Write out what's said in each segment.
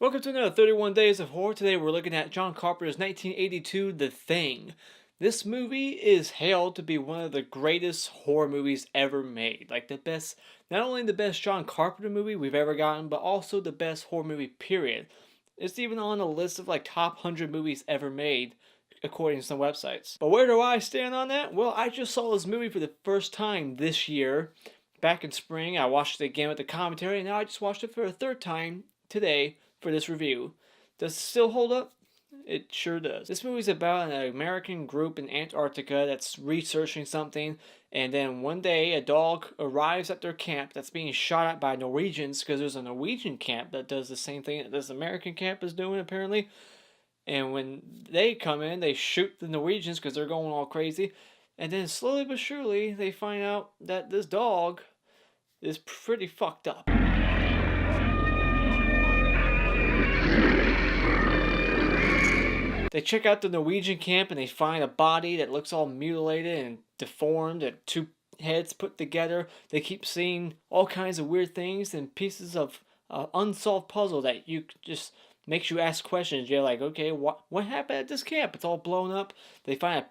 Welcome to another 31 Days of Horror. Today we're looking at John Carpenter's 1982 The Thing. This movie is hailed to be one of the greatest horror movies ever made. Like the best, not only the best John Carpenter movie we've ever gotten, but also the best horror movie period. It's even on a list of like top 100 movies ever made, according to some websites. But where do I stand on that? Well, I just saw this movie for the first time this year. Back in spring, I watched it again with the commentary, and now I just watched it for a third time today for this review. Does it still hold up? It sure does. This movie's about an American group in Antarctica that's researching something, and then one day a dog arrives at their camp that's being shot at by Norwegians because there's a Norwegian camp that does the same thing that this American camp is doing, apparently. And when they come in, they shoot the Norwegians because they're going all crazy. And then slowly but surely, they find out that this dog is pretty fucked up. They check out the Norwegian camp and they find a body that looks all mutilated and deformed and two heads put together. They keep seeing all kinds of weird things and pieces of unsolved puzzle that you just makes you ask questions. You're like, okay, what happened at this camp? It's all blown up. They find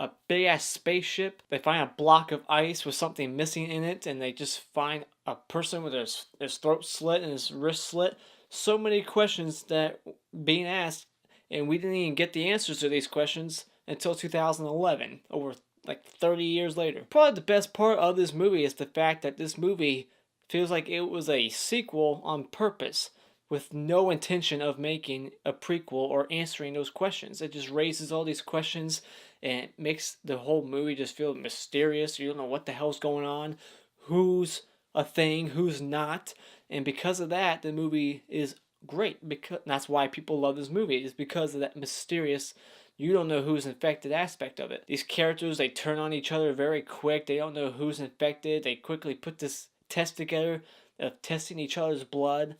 a big ass spaceship. They find a block of ice with something missing in it, and they just find a person with his throat slit and his wrist slit. So many questions that being asked, and we didn't even get the answers to these questions until 2011, over like 30 years later. Probably the best part of this movie is the fact that this movie feels like it was a sequel on purpose, with no intention of making a prequel or answering those questions. It just raises all these questions and it makes the whole movie just feel mysterious. You don't know what the hell's going on, who's a thing, who's not. And because of that, the movie is great. Because that's why people love this movie, is because of that mysterious, you don't know who's infected aspect of it. These characters, they turn on each other very quick. They don't know who's infected. They quickly put this test together of testing each other's blood.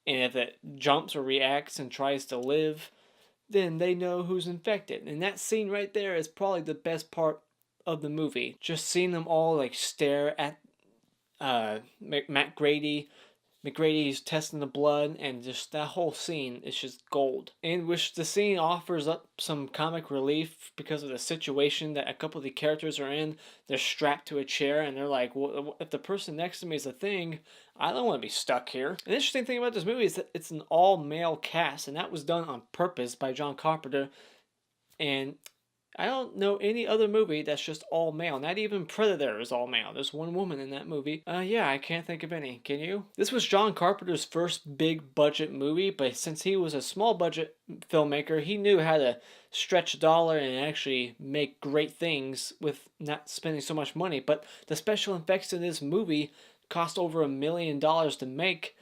And if it jumps or reacts and tries to live, then they know who's infected. And that scene right there is probably the best part of the movie. Just seeing them all like stare at Matt Grady. McGrady's testing the blood, and just that whole scene is just gold. In which the scene offers up some comic relief because of the situation that a couple of the characters are in. They're strapped to a chair, and they're like, well, if the person next to me is a thing, I don't want to be stuck here. An interesting thing about this movie is that it's an all-male cast, and that was done on purpose by John Carpenter. And I don't know any other movie that's just all male. Not even Predator is all male. There's one woman in that movie. Yeah, I can't think of any. Can you? This was John Carpenter's first big budget movie, but since he was a small budget filmmaker, he knew how to stretch a dollar and actually make great things with not spending so much money. But the special effects in this movie cost over $1 million to make.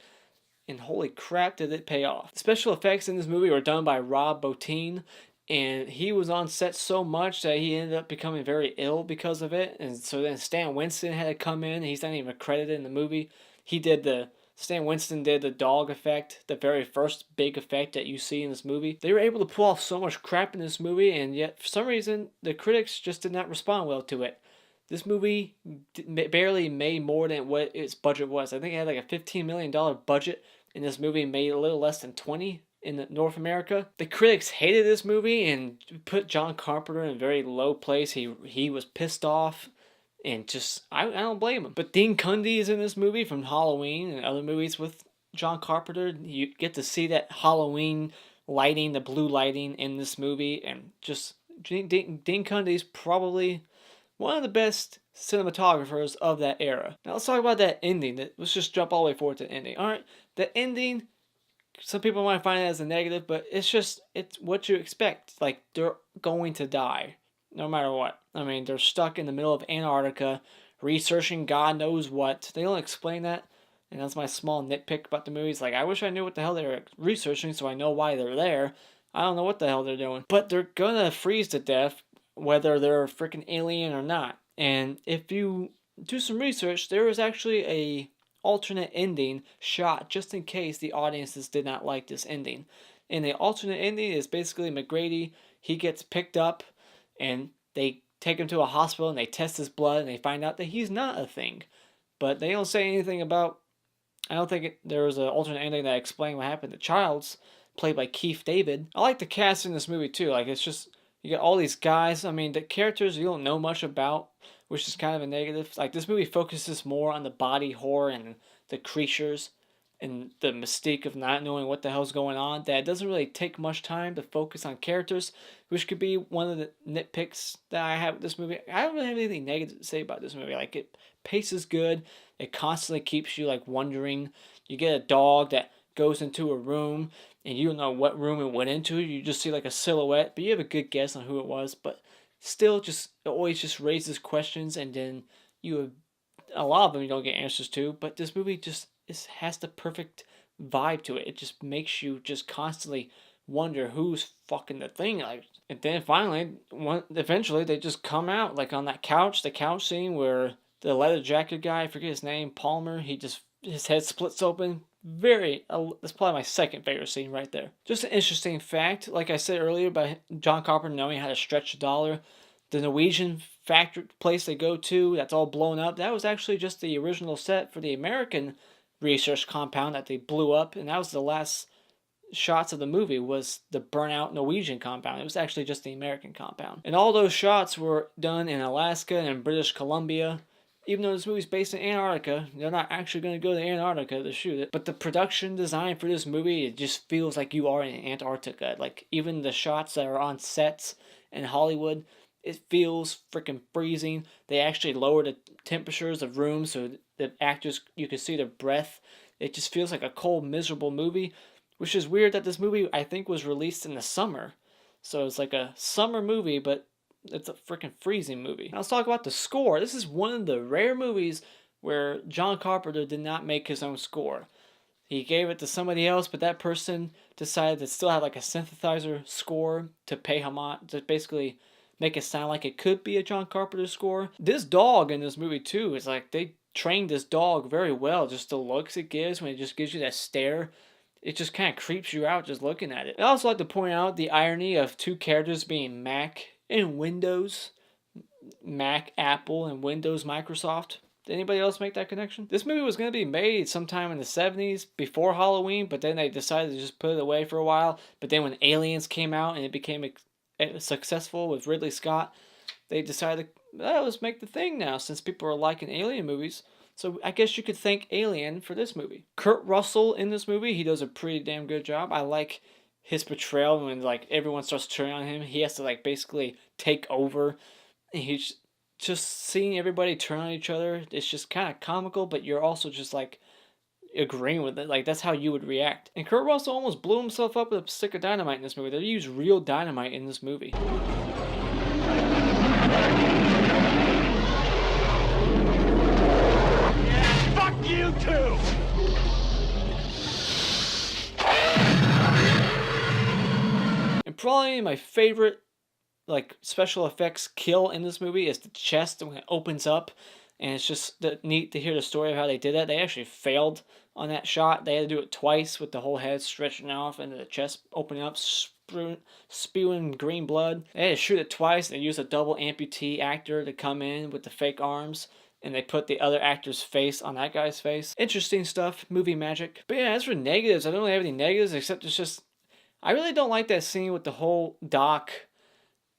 And holy crap, did it pay off. The special effects in this movie were done by Rob Bottin. And he was on set so much that he ended up becoming very ill because of it. And so then Stan Winston had to come in. He's not even credited in the movie. Stan Winston did the dog effect, the very first big effect that you see in this movie. They were able to pull off so much crap in this movie, and yet for some reason the critics just did not respond well to it. This movie barely made more than what its budget was. I think it had like a $15 million budget, and this movie made a little less than 20 in North America. The critics hated this movie and put John Carpenter in a very low place. He was pissed off, and just I don't blame him. But Dean Cundey is in this movie from Halloween and other movies with John Carpenter. You get to see that Halloween lighting, the blue lighting in this movie, and just Dean Cundey is probably one of the best cinematographers of that era. Now let's talk about that ending. Let's just jump all the way forward to the ending. Alright, the ending, some people might find it as a negative, but it's what you expect. Like, they're going to die, no matter what. I mean, they're stuck in the middle of Antarctica, researching God knows what. They don't explain that, and that's my small nitpick about the movies. Like, I wish I knew what the hell they were researching so I know why they're there. I don't know what the hell they're doing. But they're gonna freeze to death, whether they're a freaking alien or not. And if you do some research, there is actually a alternate ending shot just in case the audiences did not like this ending. And the alternate ending is basically McGrady, he gets picked up and they take him to a hospital and they test his blood and they find out that he's not a thing. But they don't say anything about I don't think there was an alternate ending that explained what happened to Childs, played by Keith David. I like the cast in this movie too. Like it's just you got all these guys. I mean, the characters you don't know much about, which is kind of a negative. Like this movie focuses more on the body horror and the creatures and the mystique of not knowing what the hell's going on. That it doesn't really take much time to focus on characters, which could be one of the nitpicks that I have with this movie. I don't really have anything negative to say about this movie. Like it paces good. It constantly keeps you like wondering. You get a dog that goes into a room and you don't know what room it went into. You just see like a silhouette, but you have a good guess on who it was. But still, just it always just raises questions, and then you have a lot of them you don't get answers to. But this movie just has the perfect vibe to it. It just makes you just constantly wonder who's fucking the thing. Like, and then finally, eventually they just come out like on that couch, the couch scene where the leather jacket guy, I forget his name, Palmer, his head splits open. That's probably my second favorite scene right there. Just an interesting fact, like I said earlier, about John Carpenter knowing how to stretch a dollar. The Norwegian factory place they go to, that's all blown up. That was actually just the original set for the American research compound that they blew up, and that was the last shots of the movie was the burnout Norwegian compound. It was actually just the American compound. And all those shots were done in Alaska and British Columbia. Even though this movie's based in Antarctica, they're not actually going to go to Antarctica to shoot it. But the production design for this movie, it just feels like you are in Antarctica. Like, even the shots that are on sets in Hollywood, it feels freaking freezing. They actually lower the temperatures of rooms so the actors, you can see their breath. It just feels like a cold, miserable movie, which is weird that this movie, I think, was released in the summer. So it's like a summer movie, but it's a freaking freezing movie. Now let's talk about the score. This is one of the rare movies where John Carpenter did not make his own score. He gave it to somebody else, but that person decided to still have like a synthesizer score to pay homage, to basically make it sound like it could be a John Carpenter score. This dog in this movie too, is like they trained this dog very well. Just the looks it gives when it just gives you that stare. It just kind of creeps you out just looking at it. I also like to point out the irony of two characters being Mac and Windows. Mac, Apple, and Windows, Microsoft. Did anybody else make that connection? This movie was going to be made sometime in the 70s, before Halloween, but then they decided to just put it away for a while. But then when Aliens came out and it became successful with Ridley Scott, they decided, let's make the thing now since people are liking alien movies. So I guess you could thank Alien for this movie. Kurt Russell in this movie, he does a pretty damn good job. I like his portrayal when like everyone starts turning on him. He has to like basically take over. And he's just seeing everybody turn on each other. It's just kind of comical, but you're also just like agreeing with it. Like that's how you would react. And Kurt Russell almost blew himself up with a stick of dynamite in this movie. They use real dynamite in this movie. Fuck you too! And probably my favorite like special effects kill in this movie is the chest when it opens up, and it's just neat to hear the story of how they did that. They actually failed on that shot. They had to do it twice with the whole head stretching off and the chest opening up, spewing green blood. They had to shoot it twice. They used a double amputee actor to come in with the fake arms, and they put the other actor's face on that guy's face. Interesting stuff, movie magic. But yeah, as for negatives, I don't really have any negatives except it's just I really don't like that scene with the whole doc.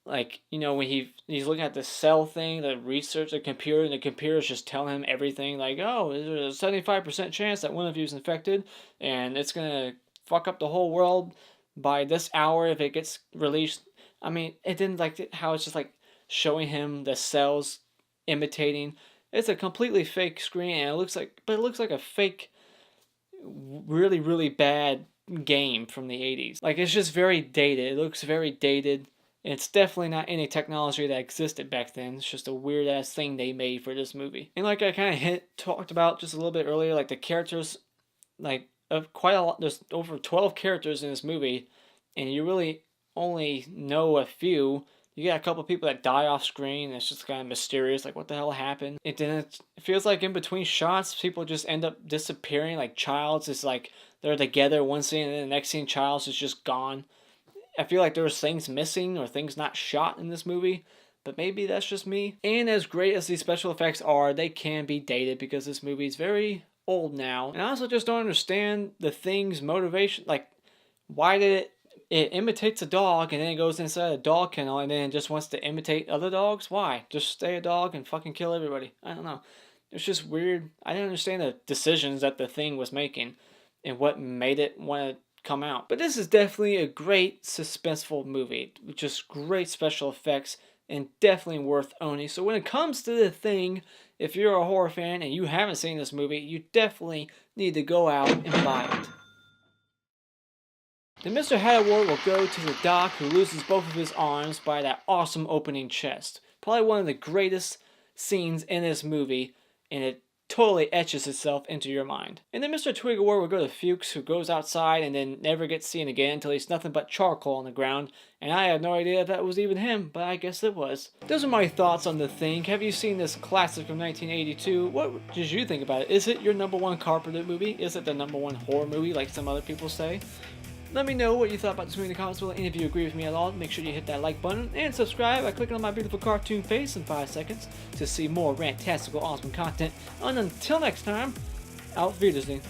Like, you know, when he's looking at the cell thing, the research, the computer, and the computer's just telling him everything. Like, oh, there's a 75% chance that one of you is infected, and it's going to fuck up the whole world by this hour if it gets released. I mean, it didn't like how it's just like showing him the cells imitating. It's a completely fake screen, and it looks like a fake, really, really bad game from the 80s. Like, it's just very dated. It looks very dated. It's definitely not any technology that existed back then. It's just a weird ass thing they made for this movie. And like I kind of talked about just a little bit earlier, like the characters, like quite a lot. There's over 12 characters in this movie, and you really only know a few. You got a couple people that die off screen. It's just kind of mysterious, like what the hell happened. It feels like in between shots, people just end up disappearing. Like Childs is like they're together one scene, and then the next scene, Childs is just gone. I feel like there was things missing or things not shot in this movie, but maybe that's just me. And as great as these special effects are, they can be dated because this movie is very old now. And I also just don't understand the Thing's motivation. Like, why did it imitates a dog and then it goes inside a dog kennel and then it just wants to imitate other dogs? Why? Just stay a dog and fucking kill everybody. I don't know. It's just weird. I didn't understand the decisions that the Thing was making and what made it want to come out. But this is definitely a great suspenseful movie with just great special effects and definitely worth owning. So when it comes to the Thing, if you're a horror fan and you haven't seen this movie, you definitely need to go out and buy it. Then Mr. Hadaward will go to the doc who loses both of his arms by that awesome opening chest. Probably one of the greatest scenes in this movie, and it totally etches itself into your mind. And then Mr. Twig Award will go to Fuchs, who goes outside and then never gets seen again until he's nothing but charcoal on the ground, and I had no idea if that was even him, but I guess it was. Those are my thoughts on The Thing. Have you seen this classic from 1982? What did you think about it? Is it your #1 Carpenter movie? Is it the #1 horror movie like some other people say? Let me know what you thought about this movie in the comments below, and if you agree with me at all, make sure you hit that like button and subscribe by clicking on my beautiful cartoon face in 5 seconds to see more rantastical awesome content. And until next time, auf Wiedersehen.